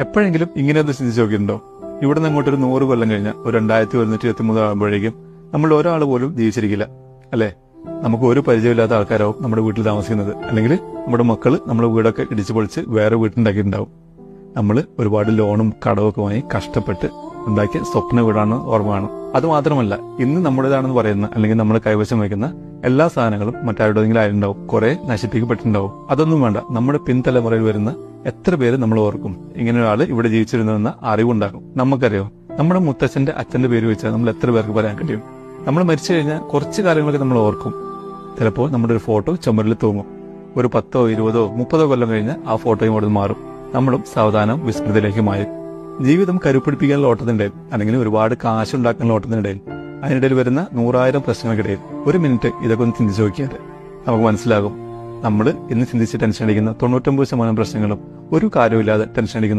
എപ്പോഴെങ്കിലും ഇങ്ങനെ ഒന്ന് ചിന്തിച്ചു നോക്കിയിട്ടുണ്ടോ? ഇവിടെ നിന്ന് അങ്ങോട്ടൊരു 100 കൊല്ലം കഴിഞ്ഞ ഒരു 2123 ആകുമ്പോഴേക്കും നമ്മൾ ഒരാൾ പോലും ജീവിച്ചിരിക്കില്ല, അല്ലെ? നമുക്ക് ഒരു പരിചയമില്ലാത്ത ആൾക്കാരാവും നമ്മുടെ വീട്ടിൽ താമസിക്കുന്നത്, അല്ലെങ്കിൽ നമ്മുടെ മക്കള് നമ്മുടെ വീടൊക്കെ ഇടിച്ചു പൊളിച്ച് വേറെ വീട്ടുണ്ടാക്കിയിട്ടുണ്ടാവും. നമ്മൾ ഒരുപാട് ലോണും കടമൊക്കെ വാങ്ങി കഷ്ടപ്പെട്ട് ഉണ്ടാക്കിയ സ്വപ്ന വീടാണ് ഓർമ്മ കാണും. അതുമാത്രമല്ല, ഇന്ന് നമ്മുടേതാണെന്ന് പറയുന്ന അല്ലെങ്കിൽ നമ്മൾ കൈവശം വയ്ക്കുന്ന എല്ലാ സാധനങ്ങളും മറ്റാരുടെയെങ്കിലും ആയിട്ടുണ്ടാവും, കുറെ നശിപ്പിക്കപ്പെട്ടിട്ടുണ്ടാവും. അതൊന്നും വേണ്ട, നമ്മുടെ പിൻതലമുറയിൽ വരുന്ന എത്ര പേര് നമ്മൾ ഓർക്കും ഇങ്ങനെ ഒരാൾ ഇവിടെ ജീവിച്ചിരുന്നുവെന്ന അറിവുണ്ടാകും. നമുക്കറിയോ, നമ്മുടെ മുത്തച്ഛന്റെ അച്ഛന്റെ പേര് വെച്ചാൽ നമ്മൾ എത്ര പേർക്ക് പറയാൻ കഴിയും? നമ്മൾ മരിച്ചു കഴിഞ്ഞാൽ കുറച്ച് കാര്യങ്ങളൊക്കെ നമ്മൾ ഓർക്കും. ചിലപ്പോൾ നമ്മുടെ ഒരു ഫോട്ടോ ചുമരിൽ തൂങ്ങും. ഒരു 10, 20, 30 കൊല്ലം കഴിഞ്ഞ് ആ ഫോട്ടോയും അവിടെ മാറും. നമ്മളും സാവധാനം വിസ്മൃതിയിലേക്ക് മാറും. ജീവിതം കരുപ്പിടിപ്പിക്കാനുള്ള ഓട്ടത്തിനിടയിൽ, അല്ലെങ്കിൽ ഒരുപാട് കാശുണ്ടാക്കാനുള്ള ഓട്ടത്തിനിടയിൽ, അതിനിടയിൽ വരുന്ന 100,000 പ്രശ്നങ്ങൾക്കിടയിൽ ഒരു മിനിറ്റ് ഇതൊക്കെ ഒന്ന് ചിന്തിച്ചു നോക്കിയാൽ നമുക്ക് മനസ്സിലാകും, നമ്മൾ ഇന്ന് ചിന്തിച്ച് ടെൻഷൻ അടിക്കുന്ന 99% പ്രശ്നങ്ങളും ഒരു കാര്യമില്ലാതെ ടെൻഷൻ അടിക്കുന്ന